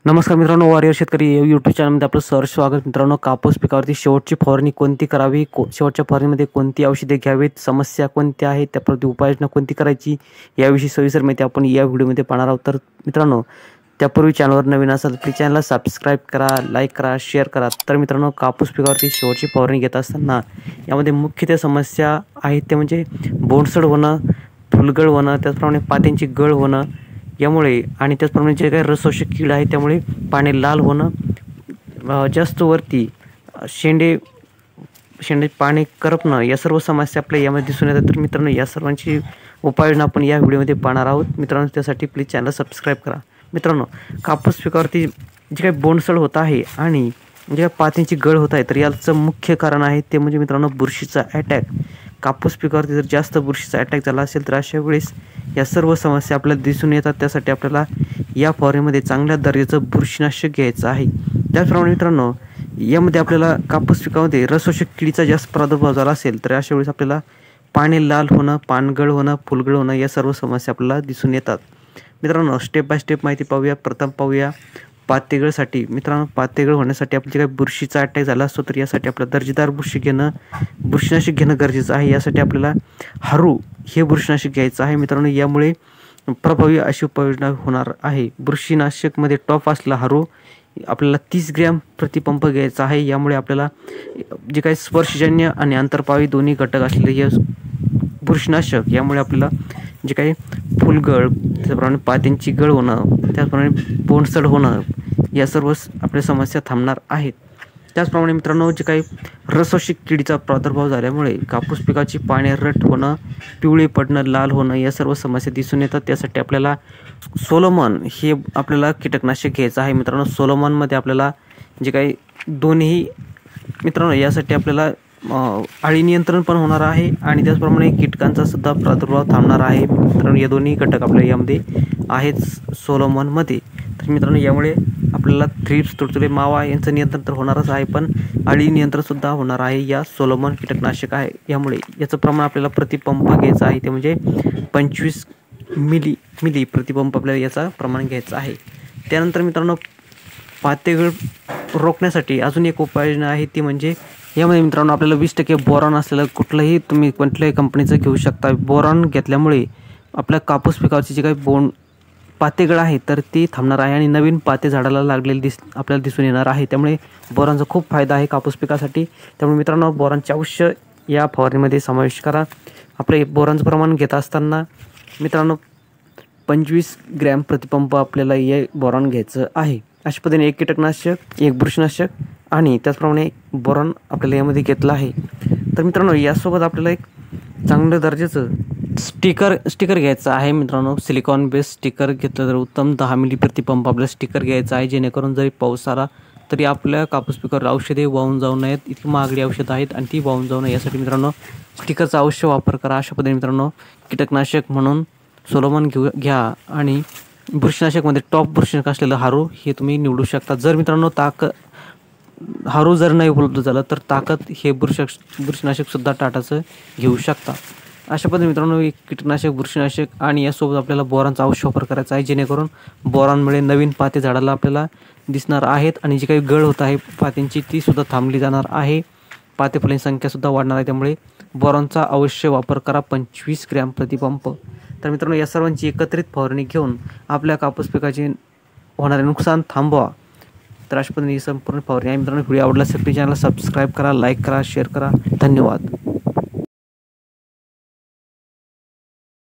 नमस्कार मित्रांनो, वॉरियर शेतकरी यूट्यूब चॅनलमध्ये आपलं सहर्ष स्वागत. मित्रांनो, कापूस पिकावरती शेवटची फवारणी कोणती करावी, शेवटच्या फवारणीमध्ये कोणती औषधे घ्यावीत, समस्या कोणत्या आहेत, त्याप्रती उपाययोजना कोणती करायची, याविषयी सविस्तर माहिती आपण या व्हिडिओमध्ये पाहणार आहोत. तर मित्रांनो, त्यापूर्वी चॅनलवर नवीन असाल तर चॅनलला सबस्क्राईब करा, लाईक करा, शेअर करा. तर मित्रांनो, कापूस पिकावरती शेवटची फवारणी घेत असताना यामध्ये मुख्य त्या समस्या आहेत ते म्हणजे बोंडसड होणं, फुलगळ होणं, त्याचप्रमाणे पात्यांची गळ होणं यामुळे आणि त्याचप्रमाणे जे काही रसशोषक कीड आहे त्यामुळे पाने लाल होणं, जास्त वरती शेंडे पाने करपणं, या सर्व समस्या आपल्या यामध्ये दिसून येतात. तर मित्रांनो, या सर्वांची उपाययोजना आपण या व्हिडिओमध्ये पाहणार आहोत. मित्रांनो, त्यासाठी प्लीज चॅनल सबस्क्राईब करा. मित्रांनो, कापूस पिकावरती जे काही बोंडसड होत आहे आणि जे काही पात्यांची गळ होत आहे तर याचं मुख्य कारण आहे ते म्हणजे मित्रांनो बुरशीचा अटॅक. कापूस पिकावरती जर जास्त बुरशीचा अटॅक झाला असेल तर अशा वेळेस या सर्व समस्या आपल्याला दिसून येतात. त्यासाठी आपल्याला या फवारणीमध्ये चांगल्या दर्जाचं बुरशीनाशक घ्यायचं आहे. त्याचप्रमाणे मित्रांनो, यामध्ये आपल्याला कापूस पिकामध्ये रसशोषक किडीचा जास्त प्रादुर्भाव झाला असेल तर अशा वेळेस आपल्याला पाने लाल होणं, पानगळ होणं, फुलगळ होणं या सर्व समस्या आपल्याला दिसून येतात. मित्रांनो, स्टेप बाय स्टेप माहिती पाहूया. प्रथम पाहूया पातेगळसाठी. मित्रांनो, पातेगळ होण्यासाठी आपल्या काही बुरशीचा अटॅक झाला असतो तर यासाठी आपल्याला दर्जेदार बुरशीनाशक घेणं गरजेचं आहे. यासाठी आपल्याला हारू हे बुरशीनाशक घ्यायचं आहे. मित्रांनो, यामुळे प्रभावी अशी उपाययोजना होणार आहे. बुरशीनाशकमध्ये टॉप असलेला हारू आपल्याला 30 ग्रॅम प्रतिपंप घ्यायचा आहे. यामुळे आपल्याला जे काही स्पर्शजन्य आणि आंतरपावी दोन्ही घटक असलेले हे बुरशीनाशक यामुळे आपल्याला जे काही फुलगळ, त्याचप्रमाणे पात्यांची गळ होणं, त्याचप्रमाणे बोंडसड होणं या सर्व आपल्या समस्या थांबणार आहेत. त्याचप्रमाणे मित्रांनो, जे काही रसशोषक किडीचा प्रादुर्भाव झाल्यामुळे कापूस पिकाची पाने रट होणं, पिवळी पडणं, लाल होणं या सर्व समस्या दिसून येतात. त्यासाठी आपल्याला सोलोमॉन हे आपल्याला कीटकनाशक घ्यायचं आहे. मित्रांनो, सोलोमॉनमध्ये आपल्याला जे काही दोन्ही मित्रांनो यासाठी आपल्याला अळी नियंत्रण पण होणार आहे आणि त्याचप्रमाणे कीटकांचा सुद्धा प्रादुर्भाव थांबणार आहे. मित्रांनो, या दोन्ही घटक आपल्या यामध्ये आहेत सोलोमॉनमध्ये. तर मित्रांनो, यामुळे आपल्याला थ्रिप्स, तुडतुडे, मावा यांचं नियंत्रण तर होणारच आहे, पण अळी नियंत्रणसुद्धा होणार आहे या सोलोमॉन कीटकनाशक आहे. यामुळे याचं प्रमाण आपल्याला प्रतिपंप घ्यायचं आहे ते म्हणजे 25 मिली प्रतिपंप आपल्याला याचा प्रमाण घ्यायचं आहे. त्यानंतर मित्रांनो, पातेगळ रोखण्यासाठी अजून एक उपाययोजना आहे ती म्हणजे यामध्ये मित्रांनो आपल्याला 20% बोरॉन असलेलं तुम्ही कुठल्याही कंपनीचं घेऊ शकता. बोरॉन घेतल्यामुळे आपल्या कापूस पिकावरची जी काही पातेगळ आहे तर ती थांबणार आहे आणि नवीन पाते झाडाला लागलेली आपल्याला दिसून येणार आहे. त्यामुळे बोरॉनचा खूप फायदा आहे कापूस पिकासाठी. त्यामुळे मित्रांनो, बोरॉनचे अवश्य या फवारणीमध्ये समावेश करा. आपले बोरॉनचं प्रमाण घेत असताना मित्रांनो 25 ग्रॅम प्रतिपंप आपल्याला हे बोरॉन घ्यायचं आहे. अशा पद्धतीने एक कीटकनाशक, एक बुरशीनाशक आणि त्याचप्रमाणे बोरॉन आपल्याला यामध्ये घेतलं आहे. तर मित्रांनो, यासोबत आपल्याला एक चांगल्या दर्जाचं स्टिकर घ्यायचं आहे. मित्रांनो, सिलिकॉन बेस स्टिकर घेतलं तर उत्तम. 10 मिली प्रतिपंप आपल्याला स्टिकर घ्यायचं आहे, जेणेकरून जरी पाऊस आला तरी आपल्या कापूस पिकावर औषधे वाहून जाऊ नयेत. इतकी महागडी औषधं आहेत आणि ती वाहून जाऊ नये यासाठी मित्रांनो स्टिकरचा अवश्य वापर करा. अशा पद्धतीने मित्रांनो, कीटकनाशक म्हणून सोलोमॉन घ्या आणि बुरशीनाशकमध्ये टॉप बुरशीनाशक असलेलं हारू हे तुम्ही निवडू शकता. जर मित्रांनो हारू जर नाही उपलब्ध झालं तर ताकद हे बुरशीनाशक सुद्धा टाटाचं घेऊ शकता. अशा पद्धतीने मित्रांनो, एक कीटकनाशक, बुरशीनाशक आणि यासोबत आपल्याला बोरॉनचा अवश्य वापर करायचा आहे, जेणेकरून बोरॉनमुळे नवीन पाते झाडाला आपल्याला दिसणार आहेत आणि जी काही गळ होत आहे पात्यांची ती सुद्धा थांबली जाणार आहे. पाते फुलांची संख्यासुद्धा वाढणार आहे. त्यामुळे बोरॉनचा अवश्य वापर करा, 25 ग्रॅम प्रतिपंप. तर मित्रांनो, या सर्वांची एकत्रित फवारणी घेऊन आपल्या कापूस पिकाचे होणारे नुकसान थांबवा. तर अशा पद्धतीने संपूर्ण फवारणी आहे. मित्रांनो, व्हिडिओ आवडला असेल तर चॅनलला सबस्क्राईब करा, लाईक करा, शेअर करा. धन्यवाद.